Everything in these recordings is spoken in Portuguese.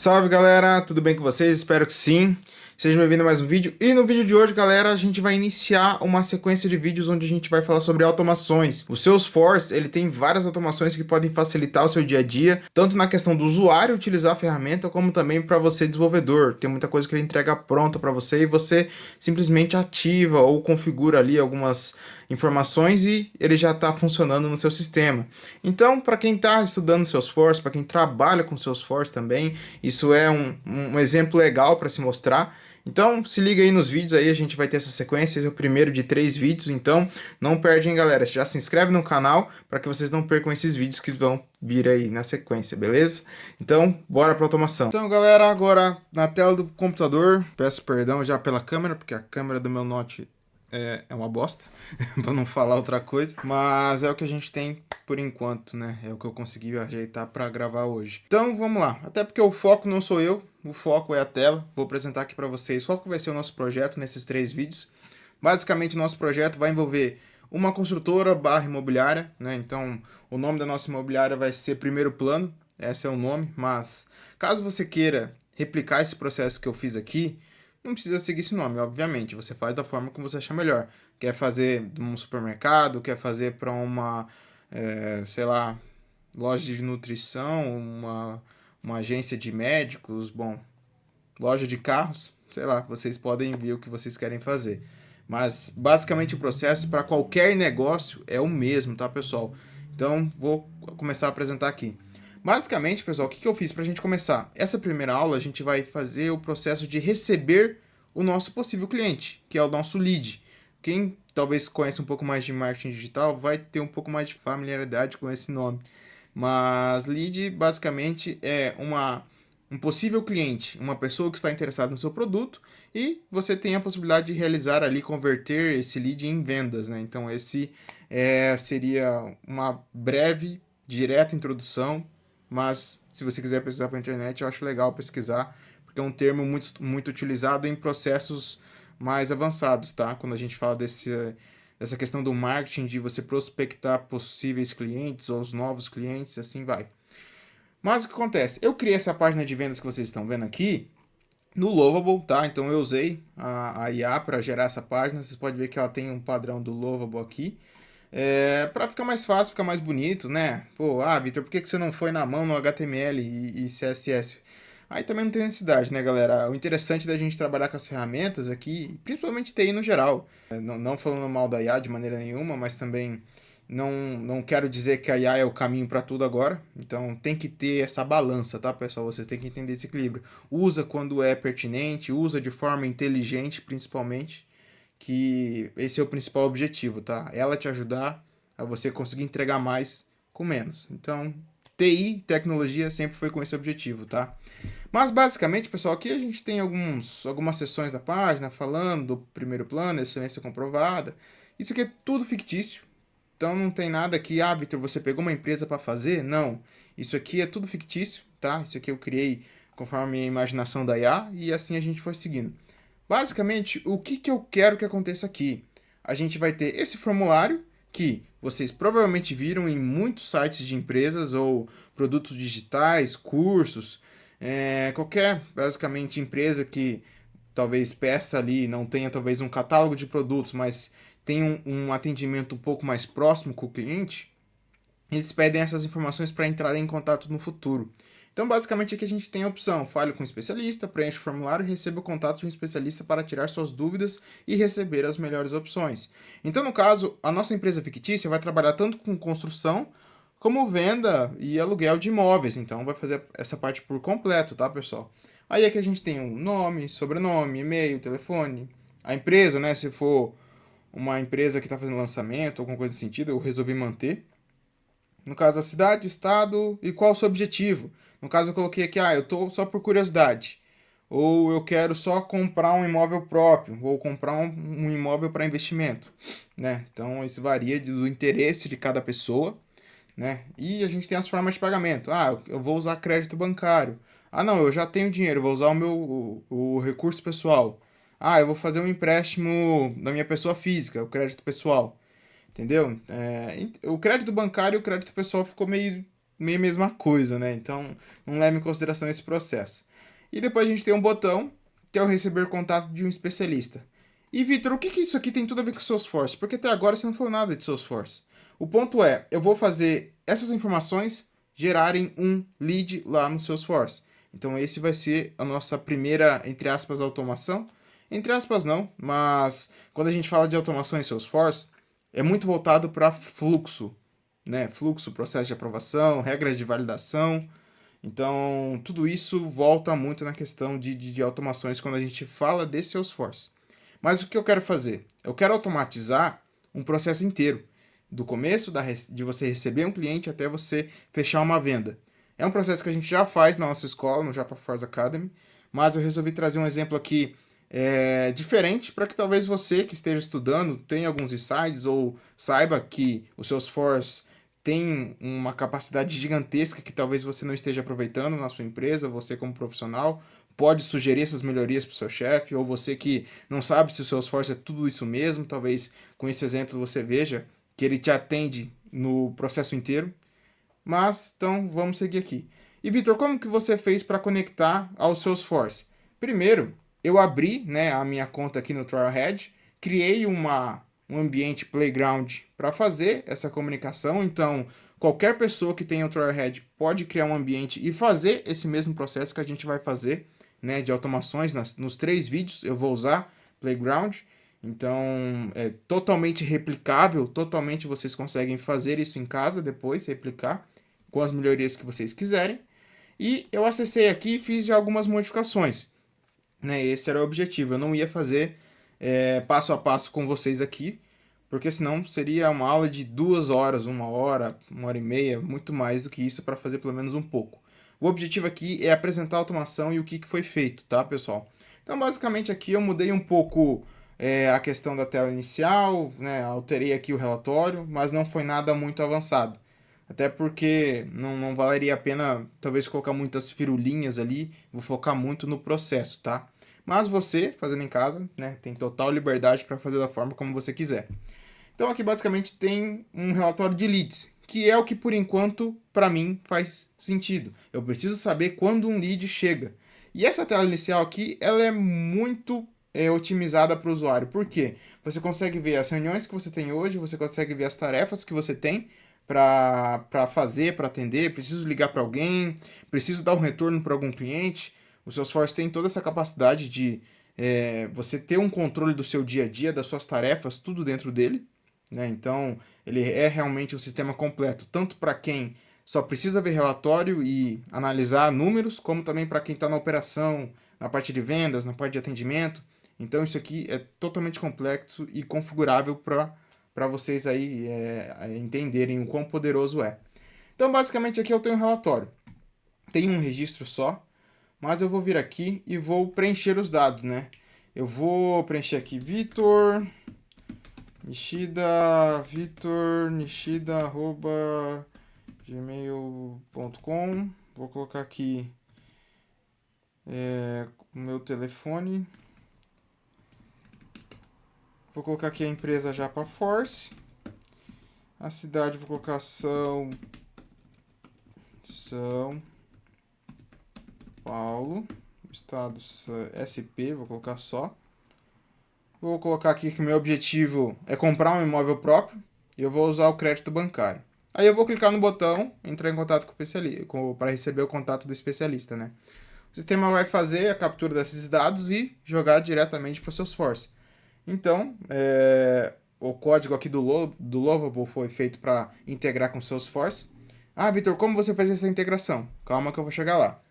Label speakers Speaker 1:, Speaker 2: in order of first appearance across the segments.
Speaker 1: Salve galera, tudo bem com vocês? Espero que sim. Sejam bem-vindos a mais um vídeo. E no vídeo de hoje, galera, a gente vai iniciar uma sequência de vídeos onde a gente vai falar sobre automações. O Salesforce, ele tem várias automações que podem facilitar o seu dia a dia, tanto na questão do usuário utilizar a ferramenta, como também para você desenvolvedor. Tem muita coisa que ele entrega pronta para você e você simplesmente ativa ou configura ali algumas informações e ele já está funcionando no seu sistema. Então, para quem está estudando Salesforce, para quem trabalha com Salesforce também, isso é um exemplo legal para se mostrar. Então, se liga aí nos vídeos aí, a gente vai ter essa sequência, esse é o primeiro de 3 vídeos, então não perde, hein, galera? Já se inscreve no canal para que vocês não percam esses vídeos que vão vir aí na sequência, beleza? Então, bora para automação. Então, galera, agora na tela do computador, peço perdão já pela câmera, porque a câmera do meu Note é uma bosta, para não falar outra coisa, mas é o que a gente tem por enquanto, né? É o que eu consegui ajeitar para gravar hoje. Então vamos lá, até porque o foco não sou eu, o foco é a tela. Vou apresentar aqui para vocês qual que vai ser o nosso projeto nesses 3 vídeos. Basicamente, o nosso projeto vai envolver uma construtora barra imobiliária, né? Então o nome da nossa imobiliária vai ser Primeiro Plano, esse é o nome, mas caso você queira replicar esse processo que eu fiz aqui, não precisa seguir esse nome, obviamente. Você faz da forma como você achar melhor. Quer fazer de um supermercado, quer fazer para uma, sei lá, loja de nutrição, uma agência de médicos, bom, loja de carros, sei lá, vocês podem ver o que vocês querem fazer. Mas basicamente o processo para qualquer negócio é o mesmo, tá, pessoal? Então vou começar a apresentar aqui. Basicamente, pessoal, o que eu fiz para a gente começar? Essa primeira aula a gente vai fazer o processo de receber o nosso possível cliente, que é o nosso lead. Quem talvez conheça um pouco mais de marketing digital vai ter um pouco mais de familiaridade com esse nome. Mas lead basicamente é um possível cliente, uma pessoa que está interessada no seu produto e você tem a possibilidade de realizar ali, converter esse lead em vendas, né? Então esse seria uma breve, direta introdução, mas se você quiser pesquisar pela internet, eu acho legal pesquisar, porque é um termo muito utilizado em processos mais avançados, tá? Quando a gente fala dessa questão do marketing, de você prospectar possíveis clientes ou os novos clientes, assim vai. Mas o que acontece? Eu criei essa página de vendas que vocês estão vendo aqui no Lovable, tá? Então eu usei a IA para gerar essa página. Vocês podem ver que ela tem um padrão do Lovable aqui. Para ficar mais fácil, ficar mais bonito, né? Pô, Vitor, por que você não foi na mão no HTML e CSS? Aí também não tem necessidade, né, galera? O interessante da gente trabalhar com as ferramentas aqui, principalmente TI no geral, não falando mal da IA de maneira nenhuma, mas também não quero dizer que a IA é o caminho para tudo agora. Então tem que ter essa balança, tá, pessoal? Vocês têm que entender esse equilíbrio. Usa quando é pertinente, usa de forma inteligente, principalmente, que esse é o principal objetivo, tá? Ela te ajudar a você conseguir entregar mais com menos. Então, TI, tecnologia, sempre foi com esse objetivo, tá? Mas basicamente, pessoal, aqui a gente tem algumas seções da página falando do primeiro plano, excelência comprovada. Isso aqui é tudo fictício. Então não tem nada aqui, Vitor, você pegou uma empresa para fazer? Não. Isso aqui é tudo fictício, tá? Isso aqui eu criei conforme a imaginação da IA e assim a gente foi seguindo. Basicamente, o que eu quero que aconteça aqui? A gente vai ter esse formulário que vocês provavelmente viram em muitos sites de empresas ou produtos digitais, cursos, qualquer, basicamente, empresa que talvez peça ali, não tenha talvez um catálogo de produtos, mas tem um atendimento um pouco mais próximo com o cliente, eles pedem essas informações para entrar em contato no futuro. Então, basicamente, aqui a gente tem a opção: fale com um especialista, preencha o formulário e receba o contato de um especialista para tirar suas dúvidas e receber as melhores opções. Então, no caso, a nossa empresa fictícia vai trabalhar tanto com construção como venda e aluguel de imóveis. Então, vai fazer essa parte por completo, tá, pessoal? Aí aqui a gente tem um nome, sobrenome, e-mail, telefone, a empresa, né? Se for uma empresa que está fazendo lançamento, alguma coisa nesse sentido, eu resolvi manter. No caso, a cidade, estado e qual o seu objetivo. No caso, eu coloquei aqui, eu estou só por curiosidade. Ou eu quero só comprar um imóvel próprio, ou comprar um imóvel para investimento, né? Então, isso varia do interesse de cada pessoa, né? E a gente tem as formas de pagamento. Eu vou usar crédito bancário. Não, eu já tenho dinheiro, vou usar o recurso pessoal. Eu vou fazer um empréstimo da minha pessoa física, o crédito pessoal. Entendeu? O crédito bancário e o crédito pessoal ficou meio mesma coisa, né? Então, não leva em consideração esse processo. E depois a gente tem um botão, que é o receber contato de um especialista. E, Vitor, o que isso aqui tem tudo a ver com o Salesforce? Porque até agora você não falou nada de Salesforce. O ponto é, eu vou fazer essas informações gerarem um lead lá no Salesforce. Então, esse vai ser a nossa primeira, entre aspas, automação. Entre aspas, não, mas quando a gente fala de automação em Salesforce, é muito voltado para fluxo, né? Fluxo, processo de aprovação, regras de validação. Então, tudo isso volta muito na questão de automações quando a gente fala de Salesforce. Mas o que eu quero fazer? Eu quero automatizar um processo inteiro, do começo de você receber um cliente até você fechar uma venda. É um processo que a gente já faz na nossa escola, no Japa Force Academy, mas eu resolvi trazer um exemplo aqui diferente para que talvez você que esteja estudando tenha alguns insights ou saiba que o Salesforce tem uma capacidade gigantesca que talvez você não esteja aproveitando na sua empresa, você como profissional pode sugerir essas melhorias para o seu chefe, ou você que não sabe se o seu esforço é tudo isso mesmo, talvez com esse exemplo você veja que ele te atende no processo inteiro. Mas, então, vamos seguir aqui. E, Vitor, como que você fez para conectar ao Salesforce? Primeiro, eu abri, né, a minha conta aqui no Trailhead, criei um ambiente Playground para fazer essa comunicação. Então, qualquer pessoa que tenha o Trailhead pode criar um ambiente e fazer esse mesmo processo que a gente vai fazer, né, de automações nos 3 vídeos. Eu vou usar Playground. Então, é totalmente replicável, totalmente vocês conseguem fazer isso em casa depois, replicar com as melhorias que vocês quiserem. E eu acessei aqui e fiz já algumas modificações, né? Esse era o objetivo. Eu não ia fazer passo a passo com vocês aqui, porque senão seria uma aula de 2 horas, 1 hora e meia, muito mais do que isso para fazer pelo menos um pouco. O objetivo aqui é apresentar a automação e o que foi feito, tá, pessoal? Então, basicamente aqui eu mudei um pouco a questão da tela inicial, né? Alterei aqui o relatório, mas não foi nada muito avançado. Até porque não valeria a pena, talvez, colocar muitas firulinhas ali. Vou focar muito no processo, tá? Mas você, fazendo em casa, né, tem total liberdade para fazer da forma como você quiser. Então aqui basicamente tem um relatório de leads, que é o que por enquanto para mim faz sentido. Eu preciso saber quando um lead chega. E essa tela inicial aqui, ela é muito otimizada para o usuário. Por quê? Você consegue ver as reuniões que você tem hoje, você consegue ver as tarefas que você tem para fazer, para atender, preciso ligar para alguém, preciso dar um retorno para algum cliente. O Salesforce tem toda essa capacidade de você ter um controle do seu dia a dia, das suas tarefas, tudo dentro dele, né? Então, ele é realmente um sistema completo, tanto para quem só precisa ver relatório e analisar números, como também para quem está na operação, na parte de vendas, na parte de atendimento. Então, isso aqui é totalmente complexo e configurável para vocês aí entenderem o quão poderoso é. Então, basicamente, aqui eu tenho um relatório. Tem um registro só, mas eu vou vir aqui e vou preencher os dados, né? Eu vou preencher aqui Vitor Nishida, arroba gmail.com. Vou colocar aqui o meu telefone. Vou colocar aqui a empresa Japa Force. A cidade vou colocar São Paulo. Estado SP, vou colocar só. Vou colocar aqui que o meu objetivo é comprar um imóvel próprio e eu vou usar o crédito bancário. Aí eu vou clicar no botão, entrar em contato com o especialista, para receber o contato do especialista, né? O sistema vai fazer a captura desses dados e jogar diretamente para o Salesforce. Então, o código aqui do Lovable foi feito para integrar com o Salesforce. Ah, Vitor, como você fez essa integração? Calma que eu vou chegar lá.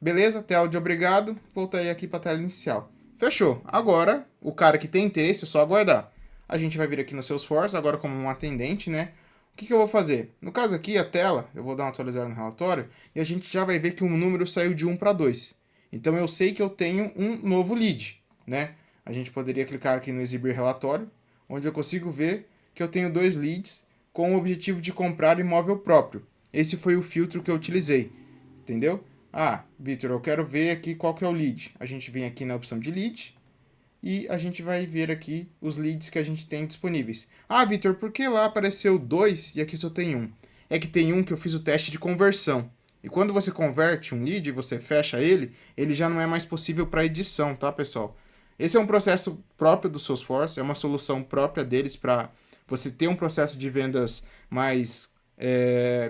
Speaker 1: Beleza, tela de obrigado, voltei aqui para a tela inicial. Fechou. Agora, o cara que tem interesse é só aguardar. A gente vai vir aqui no Salesforce, agora como um atendente, né? O que eu vou fazer? No caso aqui, a tela, eu vou dar uma atualizada no relatório, e a gente já vai ver que o número saiu de 1 para 2. Então eu sei que eu tenho um novo lead, né? A gente poderia clicar aqui no exibir relatório, onde eu consigo ver que eu tenho 2 leads com o objetivo de comprar imóvel próprio. Esse foi o filtro que eu utilizei, entendeu? Ah, Vitor, eu quero ver aqui qual que é o lead. A gente vem aqui na opção de lead e a gente vai ver aqui os leads que a gente tem disponíveis. Ah, Vitor, por que lá apareceu 2 e aqui só tem 1? É que tem um que eu fiz o teste de conversão. E quando você converte um lead e você fecha ele, ele já não é mais possível para edição, tá, pessoal? Esse é um processo próprio do Salesforce, é uma solução própria deles para você ter um processo de vendas mais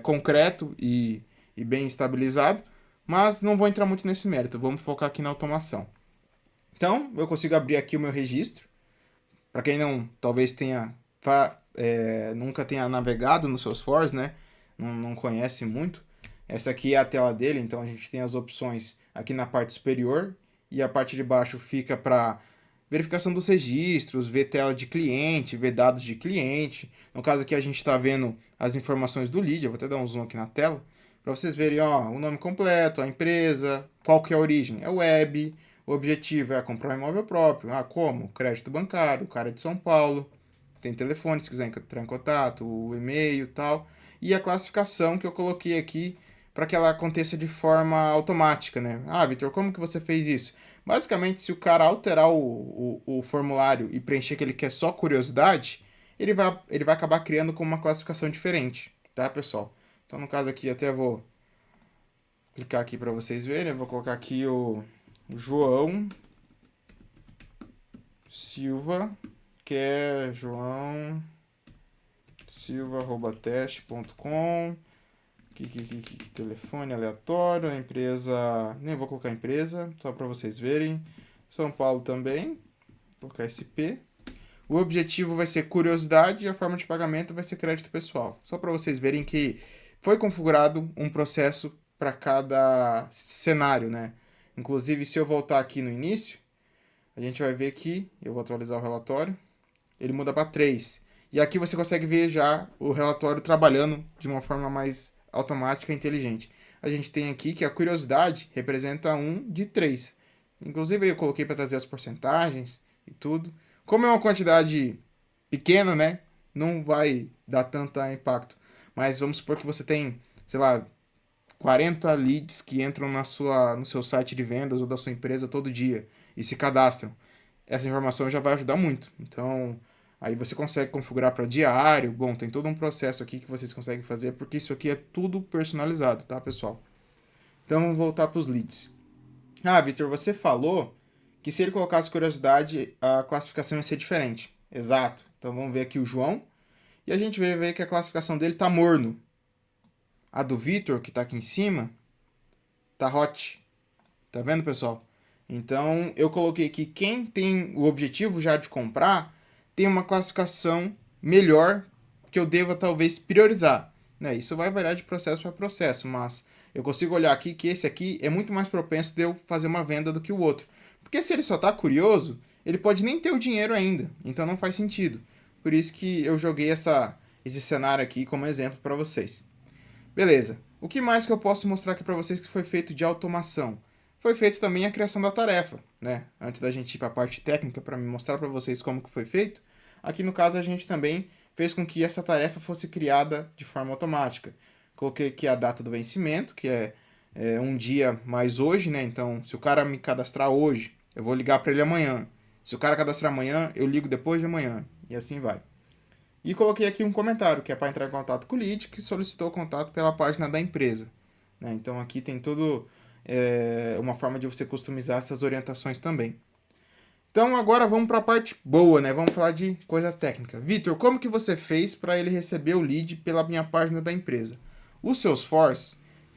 Speaker 1: concreto e bem estabilizado, mas não vou entrar muito nesse mérito, vamos focar aqui na automação. Então, eu consigo abrir aqui o meu registro. Para quem não, talvez nunca tenha navegado no Salesforce, né? Não conhece muito. Essa aqui é a tela dele, então a gente tem as opções aqui na parte superior e a parte de baixo fica para verificação dos registros, ver tela de cliente, ver dados de cliente. No caso aqui a gente está vendo as informações do lead, eu vou até dar um zoom aqui na tela, para vocês verem ó, o nome completo, a empresa, qual que é a origem, é web, o objetivo é comprar um imóvel próprio. Ah, como? Crédito bancário, o cara é de São Paulo, tem telefone se quiser entrar em contato, o e-mail e tal. E a classificação que eu coloquei aqui para que ela aconteça de forma automática, né? Ah, Vitor, como que você fez isso? Basicamente, se o cara alterar o formulário e preencher que ele quer só curiosidade, ele vai acabar criando com uma classificação diferente, tá, pessoal? Então, no caso aqui, até vou clicar aqui para vocês verem. Eu vou colocar aqui o João Silva, que é João Silva@teste.com. Telefone aleatório, a empresa, nem vou colocar empresa, só para vocês verem. São Paulo também, vou colocar SP. O objetivo vai ser curiosidade e a forma de pagamento vai ser crédito pessoal. Só para vocês verem que foi configurado um processo para cada cenário, né? Inclusive, se eu voltar aqui no início, a gente vai ver que, eu vou atualizar o relatório, ele muda para 3. E aqui você consegue ver já o relatório trabalhando de uma forma mais automática e inteligente. A gente tem aqui que a curiosidade representa 1 de 3. Inclusive eu coloquei para trazer as porcentagens e tudo. Como é uma quantidade pequena, né? Não vai dar tanto impacto. Mas vamos supor que você tem, sei lá, 40 leads que entram no seu site de vendas ou da sua empresa todo dia e se cadastram. Essa informação já vai ajudar muito. Então, aí você consegue configurar para diário. Bom, tem todo um processo aqui que vocês conseguem fazer, porque isso aqui é tudo personalizado, tá, pessoal? Então, vamos voltar para os leads. Ah, Vitor, você falou que se ele colocasse curiosidade, a classificação ia ser diferente. Exato. Então, vamos ver aqui o João. E a gente vai ver que a classificação dele tá morno. A do Vitor, que tá aqui em cima, tá hot. Tá vendo, pessoal? Então, eu coloquei aqui quem tem o objetivo já de comprar tem uma classificação melhor que eu deva talvez priorizar. Né? Isso vai variar de processo para processo, mas eu consigo olhar aqui que esse aqui é muito mais propenso de eu fazer uma venda do que o outro. Porque se ele só está curioso, ele pode nem ter o dinheiro ainda, então não faz sentido. Por isso que eu joguei esse cenário aqui como exemplo para vocês. Beleza. O que mais que eu posso mostrar aqui para vocês que foi feito de automação? Foi feito também a criação da tarefa, né? Antes da gente ir para a parte técnica para me mostrar para vocês como que foi feito, aqui no caso a gente também fez com que essa tarefa fosse criada de forma automática. Coloquei aqui a data do vencimento, que é um dia mais hoje, né? Então, se o cara me cadastrar hoje, eu vou ligar para ele amanhã. Se o cara cadastrar amanhã, eu ligo depois de amanhã. E assim vai. E coloquei aqui um comentário, que é para entrar em contato com o lead, que solicitou contato pela página da empresa. Né? Então aqui tem todo uma forma de você customizar essas orientações também. Então agora vamos para a parte boa, né? Vamos falar de coisa técnica. Vitor, como que você fez para ele receber o lead pela minha página da empresa? O Salesforce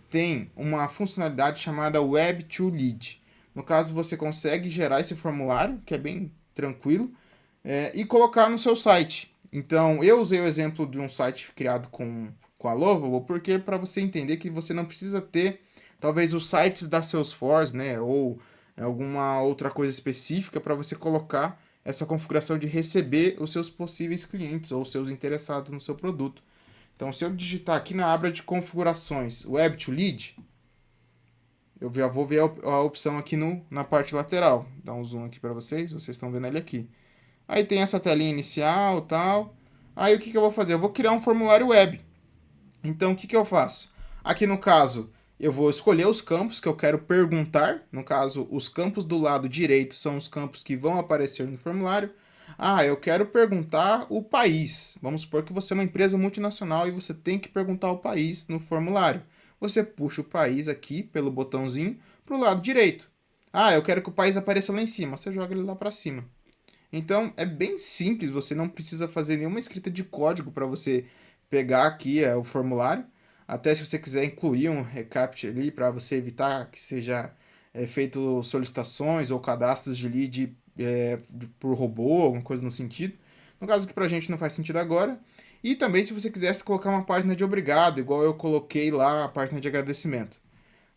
Speaker 1: tem uma funcionalidade chamada Web to Lead. No caso, você consegue gerar esse formulário, que é bem tranquilo, e colocar no seu site. Então, eu usei o exemplo de um site criado com a Lovable, porque para você entender que você não precisa ter, talvez, os sites da Salesforce, né, ou alguma outra coisa específica para você colocar essa configuração de receber os seus possíveis clientes ou seus interessados no seu produto. Então, se eu digitar aqui na aba de configurações Web to Lead, eu já vou ver a opção aqui na parte lateral. Dá um zoom aqui para vocês estão vendo ele aqui. Aí tem essa telinha inicial e tal. Aí o que eu vou fazer? Eu vou criar um formulário web. Então o que eu faço? Aqui no caso, eu vou escolher os campos que eu quero perguntar. No caso, os campos do lado direito são os campos que vão aparecer no formulário. Ah, eu quero perguntar o país. Vamos supor que você é uma empresa multinacional e você tem que perguntar o país no formulário. você puxa o país aqui pelo botãozinho para o lado direito. Ah, eu quero que o país apareça lá em cima, você joga ele lá para cima. Então é bem simples, você não precisa fazer nenhuma escrita de código para você pegar aqui o formulário. Até se você quiser incluir um recaptcha ali para você evitar que seja feito solicitações ou cadastros de lead por robô, alguma coisa no sentido. No caso que para a gente não faz sentido agora. E também se você quisesse colocar uma página de obrigado, igual eu coloquei lá a página de agradecimento.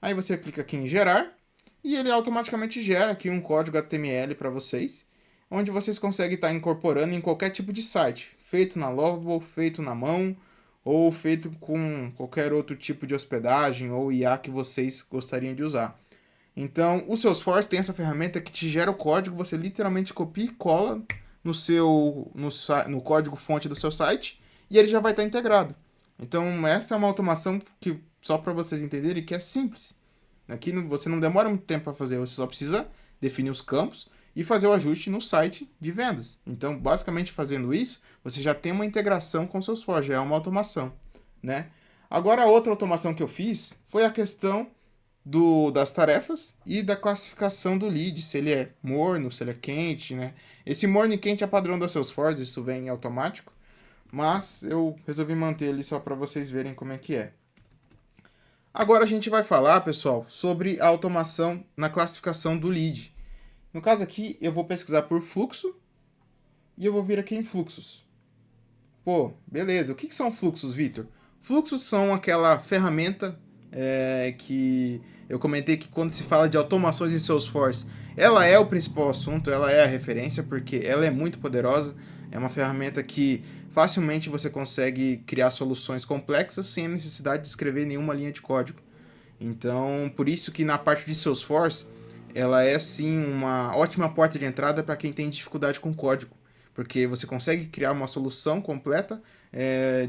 Speaker 1: Aí você clica aqui em gerar e ele automaticamente gera aqui um código HTML para vocês, onde vocês conseguem estar incorporando em qualquer tipo de site, feito na Lovable, feito na mão, ou feito com qualquer outro tipo de hospedagem ou IA que vocês gostariam de usar. Então, o Salesforce tem essa ferramenta que te gera o código, você literalmente copia e cola no código fonte do seu site e ele já vai estar integrado. Então, essa é uma automação que, só para vocês entenderem, que é simples. Aqui você não demora muito tempo para fazer, você só precisa definir os campos e fazer o ajuste no site de vendas. Então, basicamente fazendo isso, você já tem uma integração com o Salesforce, já é uma automação, né? Agora, a outra automação que eu fiz foi a questão das tarefas e da classificação do lead, se ele é morno, se ele é quente, né? Esse morno e quente é padrão da Salesforce, isso vem automático, mas eu resolvi manter ele só para vocês verem como é que é. Agora a gente vai falar, pessoal, sobre a automação na classificação do lead. No caso aqui, eu vou pesquisar por fluxo e eu vou vir aqui em fluxos. Pô, beleza. O que são fluxos, Victor? Fluxos são aquela ferramenta que eu comentei que quando se fala de automações em Salesforce, ela é o principal assunto, ela é a referência, porque ela é muito poderosa. É uma ferramenta que facilmente você consegue criar soluções complexas sem a necessidade de escrever nenhuma linha de código. Então, por isso que na parte de Salesforce, ela é sim uma ótima porta de entrada para quem tem dificuldade com código, porque você consegue criar uma solução completa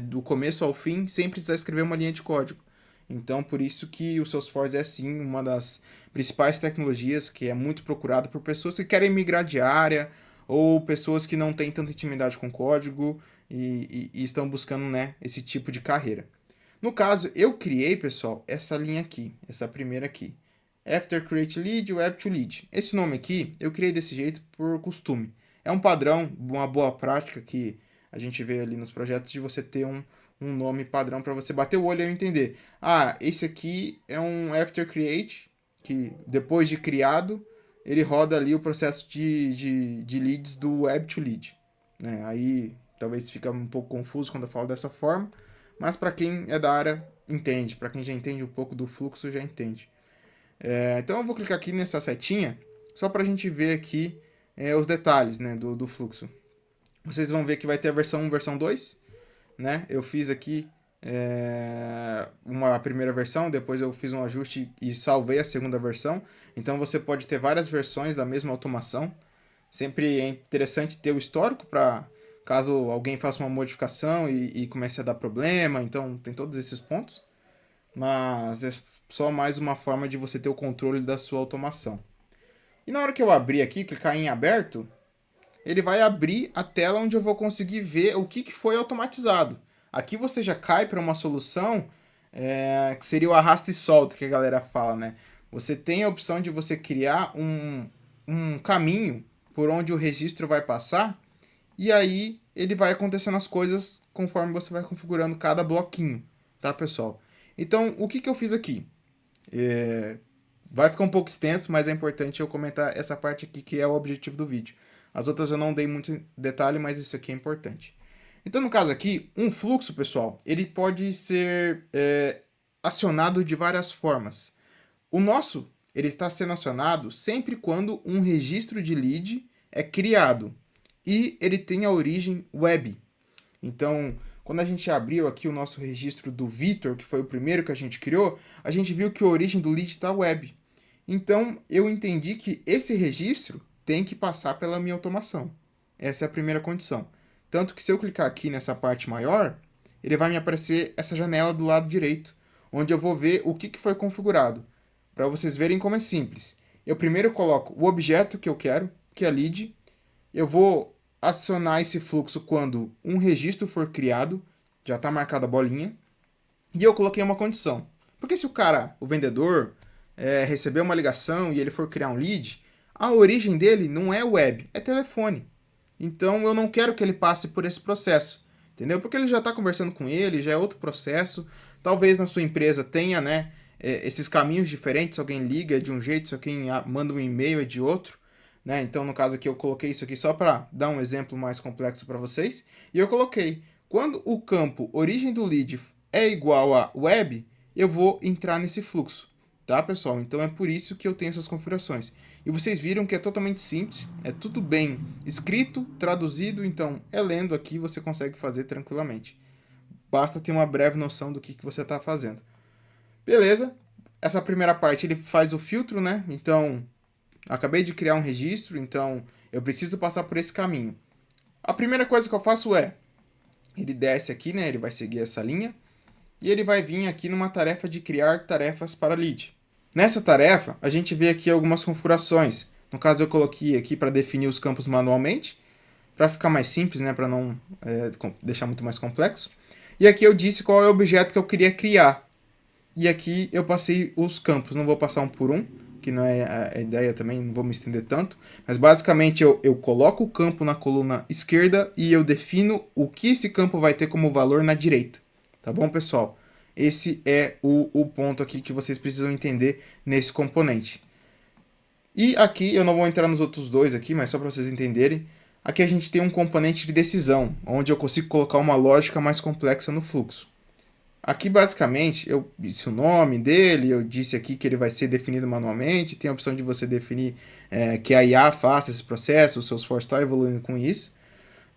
Speaker 1: do começo ao fim sem precisar escrever uma linha de código. Então, por isso que o Salesforce é sim uma das principais tecnologias que é muito procurada por pessoas que querem migrar de área ou pessoas que não têm tanta intimidade com código e estão buscando, né, esse tipo de carreira. No caso, eu criei, pessoal, essa linha aqui, essa primeira aqui. After Create Lead, Web to Lead. Esse nome aqui, eu criei desse jeito por costume. É um padrão, uma boa prática que a gente vê ali nos projetos de você ter um nome padrão para você bater o olho e entender. Ah, esse aqui é um After Create, que depois de criado, ele roda ali o processo de leads do Web to Lead. Né? Aí talvez fique um pouco confuso quando eu falo dessa forma, mas para quem é da área, entende. Para quem já entende um pouco do fluxo, já entende. Então eu vou clicar aqui nessa setinha, só para a gente ver aqui os detalhes, né, do fluxo. Vocês vão ver que vai ter a versão 1 e versão 2. Né? Eu fiz aqui uma primeira versão, depois eu fiz um ajuste e salvei a segunda versão. Então você pode ter várias versões da mesma automação. Sempre é interessante ter o histórico para caso alguém faça uma modificação e comece a dar problema. Então tem todos esses pontos. Mas é só mais uma forma de você ter o controle da sua automação. E na hora que eu abrir aqui, clicar em aberto, ele vai abrir a tela onde eu vou conseguir ver o que foi automatizado. Aqui você já cai para uma solução que seria o arrasta e solta, que a galera fala, né? Você tem a opção de você criar um caminho por onde o registro vai passar e aí ele vai acontecendo as coisas conforme você vai configurando cada bloquinho, tá, pessoal? Então, o que eu fiz aqui? Vai ficar um pouco extenso, mas é importante eu comentar essa parte aqui que é o objetivo do vídeo. As outras eu não dei muito detalhe, mas isso aqui é importante. Então, no caso aqui, um fluxo, pessoal, ele pode ser acionado de várias formas. O nosso, ele está sendo acionado sempre quando um registro de lead é criado e ele tem a origem web. Então, quando a gente abriu aqui o nosso registro do Victor, que foi o primeiro que a gente criou, a gente viu que a origem do lead está web. Então, eu entendi que esse registro tem que passar pela minha automação. Essa é a primeira condição. Tanto que se eu clicar aqui nessa parte maior, ele vai me aparecer essa janela do lado direito, onde eu vou ver o que foi configurado. Para vocês verem como é simples. Eu primeiro coloco o objeto que eu quero, que é lead. Eu vou acionar esse fluxo quando um registro for criado, já está marcada a bolinha. E eu coloquei uma condição. Porque se o vendedor, receber uma ligação e ele for criar um lead, a origem dele não é web, é telefone. Então eu não quero que ele passe por esse processo, entendeu? Porque ele já está conversando com ele, já é outro processo. Talvez na sua empresa tenha, né, esses caminhos diferentes, alguém liga de um jeito, se alguém manda um e-mail é de outro, né? Então no caso aqui eu coloquei isso aqui só para dar um exemplo mais complexo para vocês. E eu coloquei, quando o campo origem do lead é igual a web, eu vou entrar nesse fluxo, tá, pessoal? Então é por isso que eu tenho essas configurações. E vocês viram que é totalmente simples, é tudo bem escrito, traduzido, então lendo aqui você consegue fazer tranquilamente. Basta ter uma breve noção do que você está fazendo. Beleza? Essa primeira parte ele faz o filtro, né? Então, acabei de criar um registro, então eu preciso passar por esse caminho. A primeira coisa que eu faço ele desce aqui, né? Ele vai seguir essa linha e ele vai vir aqui numa tarefa de criar tarefas para lead. Nessa tarefa, a gente vê aqui algumas configurações. No caso, eu coloquei aqui para definir os campos manualmente, para ficar mais simples, né, para não deixar muito mais complexo. E aqui eu disse qual é o objeto que eu queria criar. E aqui eu passei os campos, não vou passar um por um, que não é a ideia também, não vou me estender tanto. Mas basicamente eu coloco o campo na coluna esquerda e eu defino o que esse campo vai ter como valor na direita. Tá bom, pessoal? Esse é o ponto aqui que vocês precisam entender nesse componente. E aqui, eu não vou entrar nos outros dois aqui, mas só para vocês entenderem. Aqui a gente tem um componente de decisão, onde eu consigo colocar uma lógica mais complexa no fluxo. Aqui, basicamente, eu disse o nome dele, eu disse aqui que ele vai ser definido manualmente, tem a opção de você definir que a IA faça esse processo, o Salesforce está evoluindo com isso.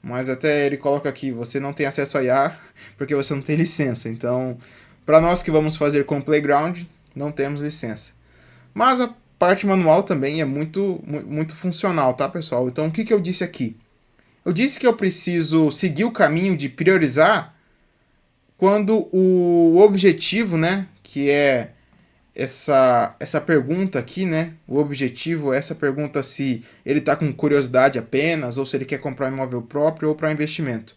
Speaker 1: Mas até ele coloca aqui, você não tem acesso a IA porque você não tem licença. Então, para nós que vamos fazer com o Playground, não temos licença. Mas a parte manual também é muito funcional, tá, pessoal? Então, o que eu disse aqui? Eu disse que eu preciso seguir o caminho de priorizar quando o objetivo, né, que é essa pergunta aqui, né? O objetivo é essa pergunta se ele está com curiosidade apenas, ou se ele quer comprar um imóvel próprio ou para investimento.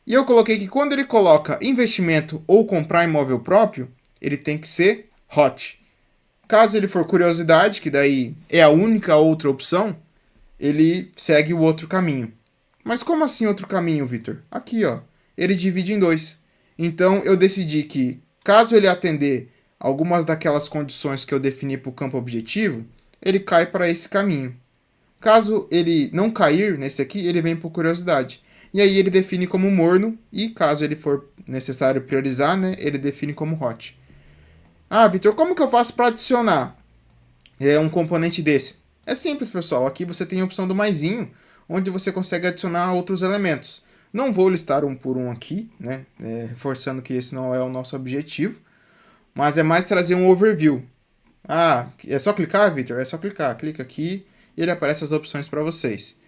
Speaker 1: E eu coloquei que quando ele coloca investimento ou comprar imóvel próprio, ele tem que ser hot. Caso ele for curiosidade, que daí é a única outra opção, ele segue o outro caminho. Mas como assim outro caminho, Vitor? Aqui, ó, ele divide em dois. Então eu decidi que caso ele atender algumas daquelas condições que eu defini para o campo objetivo, ele cai para esse caminho. Caso ele não cair nesse aqui, ele vem por curiosidade. E aí ele define como morno e caso ele for necessário priorizar, né, ele define como hot. Ah, Vitor, como que eu faço para adicionar um componente desse? É simples, pessoal. Aqui você tem a opção do maisinho, onde você consegue adicionar outros elementos. Não vou listar um por um aqui, né, reforçando que esse não é o nosso objetivo, mas é mais trazer um overview. Ah, é só clicar, Vitor? É só clicar. Clica aqui e ele aparece as opções para vocês.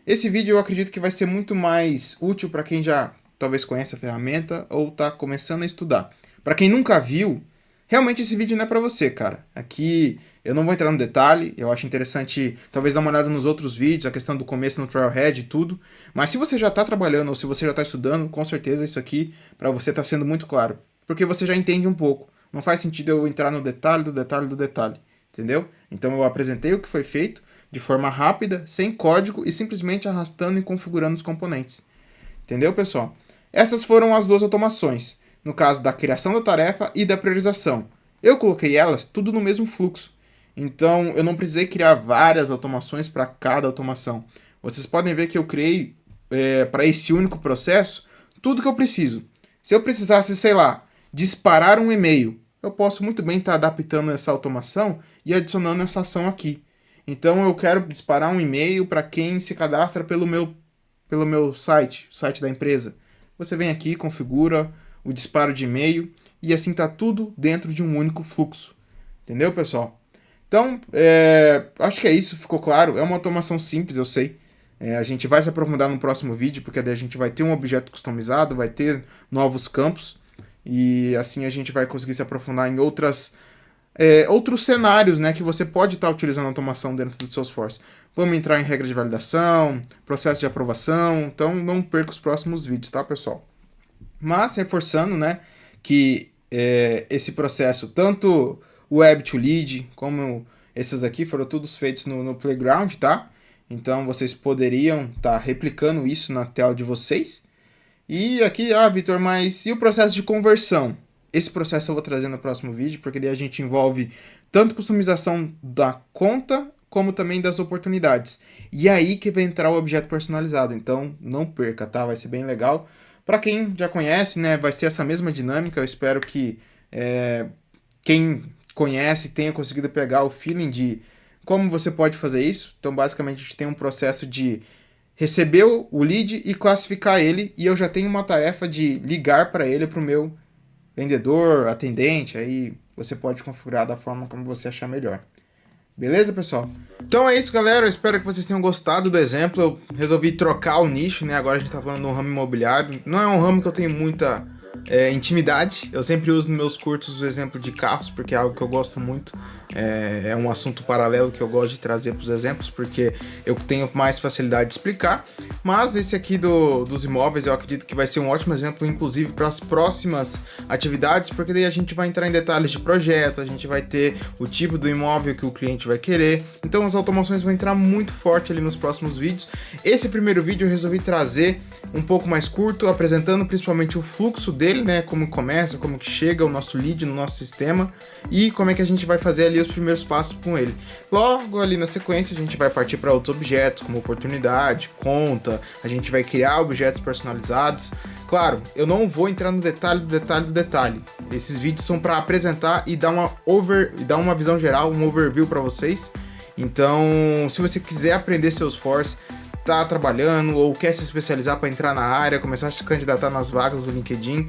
Speaker 1: Esse vídeo eu acredito que vai ser muito mais útil para quem já talvez conhece a ferramenta ou está começando a estudar. Para quem nunca viu, realmente esse vídeo não é para você, cara. Aqui eu não vou entrar no detalhe, eu acho interessante talvez dar uma olhada nos outros vídeos, a questão do começo no Trailhead e tudo. Mas se você já está trabalhando ou se você já está estudando, com certeza isso aqui para você está sendo muito claro. Porque você já entende um pouco. Não faz sentido eu entrar no detalhe do detalhe do detalhe, entendeu? Então eu apresentei o que foi feito de forma rápida, sem código e simplesmente arrastando e configurando os componentes. Entendeu, pessoal? Essas foram as duas automações, no caso da criação da tarefa e da priorização. Eu coloquei elas tudo no mesmo fluxo, então eu não precisei criar várias automações para cada automação. Vocês podem ver que eu criei para esse único processo tudo que eu preciso. Se eu precisasse, sei lá, disparar um e-mail, eu posso muito bem estar adaptando essa automação e adicionando essa ação aqui. Então eu quero disparar um e-mail para quem se cadastra pelo meu site, o site da empresa. Você vem aqui, configura o disparo de e-mail e assim está tudo dentro de um único fluxo. Entendeu, pessoal? Então, acho que é isso, ficou claro. É uma automação simples, eu sei. A gente vai se aprofundar no próximo vídeo, porque daí a gente vai ter um objeto customizado, vai ter novos campos. E assim a gente vai conseguir se aprofundar em outros cenários, né, que você pode estar utilizando a automação dentro do Salesforce. Vamos entrar em regra de validação, processo de aprovação, então não perca os próximos vídeos, tá, pessoal? Mas, reforçando, né, que esse processo, tanto o Web to Lead, como esses aqui foram todos feitos no Playground, tá? Então vocês poderiam estar replicando isso na tela de vocês. E aqui, Vitor, mas e o processo de conversão? Esse processo eu vou trazer no próximo vídeo, porque daí a gente envolve tanto customização da conta, como também das oportunidades. E aí que vai entrar o objeto personalizado, então não perca, tá? Vai ser bem legal. Para quem já conhece, né, vai ser essa mesma dinâmica. Eu espero que quem conhece tenha conseguido pegar o feeling de como você pode fazer isso. Então, basicamente, a gente tem um processo de receber o lead e classificar ele, e eu já tenho uma tarefa de ligar para ele, para o meu vendedor, atendente. Aí você pode configurar da forma como você achar melhor. Beleza, pessoal? Então é isso, galera. Eu espero que vocês tenham gostado do exemplo. Eu resolvi trocar o nicho, né? Agora a gente tá falando do ramo imobiliário. Não é um ramo que eu tenho muita intimidade. Eu sempre uso nos meus cursos o exemplo de carros, porque é algo que eu gosto muito. É um assunto paralelo que eu gosto de trazer para os exemplos, porque eu tenho mais facilidade de explicar. Mas esse aqui dos imóveis eu acredito que vai ser um ótimo exemplo, inclusive para as próximas atividades, porque daí a gente vai entrar em detalhes de projeto, a gente vai ter o tipo do imóvel que o cliente vai querer. Então as automações vão entrar muito forte ali nos próximos vídeos. Esse primeiro vídeo eu resolvi trazer um pouco mais curto, apresentando principalmente o fluxo dele, né? Como começa, como que chega o nosso lead no nosso sistema e como é que a gente vai fazer ali os primeiros passos com ele. Logo ali na sequência a gente vai partir para outros objetos, como oportunidade, conta, a gente vai criar objetos personalizados. Claro, eu não vou entrar no detalhe do detalhe do detalhe. Esses vídeos são para apresentar e dar uma visão geral, um overview para vocês. Então, se você quiser aprender Salesforce, tá trabalhando ou quer se especializar para entrar na área, começar a se candidatar nas vagas do LinkedIn,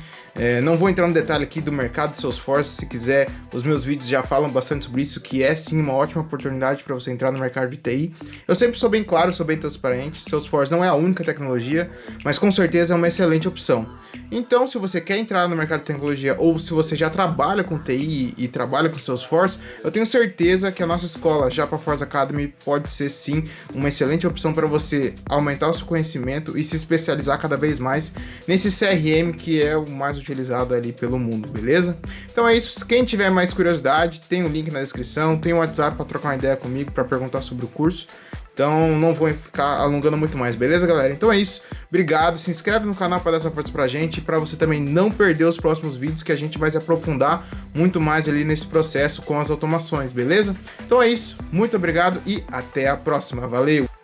Speaker 1: não vou entrar no detalhe aqui do mercado de Salesforce. Se quiser, os meus vídeos já falam bastante sobre isso, que é sim uma ótima oportunidade para você entrar no mercado de TI. Eu sempre sou bem claro, sou bem transparente. Salesforce não é a única tecnologia, mas com certeza é uma excelente opção. Então, se você quer entrar no mercado de tecnologia ou se você já trabalha com TI e trabalha com Salesforce, eu tenho certeza que a nossa escola Japa Force Academy pode ser sim uma excelente opção para você aumentar o seu conhecimento e se especializar cada vez mais nesse CRM que é o mais utilizado ali pelo mundo, beleza? Então é isso. Quem tiver mais curiosidade, tem o link na descrição, tem o WhatsApp para trocar uma ideia comigo, para perguntar sobre o curso. Então não vou ficar alongando muito mais, beleza, galera? Então é isso. Obrigado. Se inscreve no canal para dar essa força pra gente e para você também não perder os próximos vídeos, que a gente vai se aprofundar muito mais ali nesse processo com as automações, beleza? Então é isso. Muito obrigado e até a próxima. Valeu!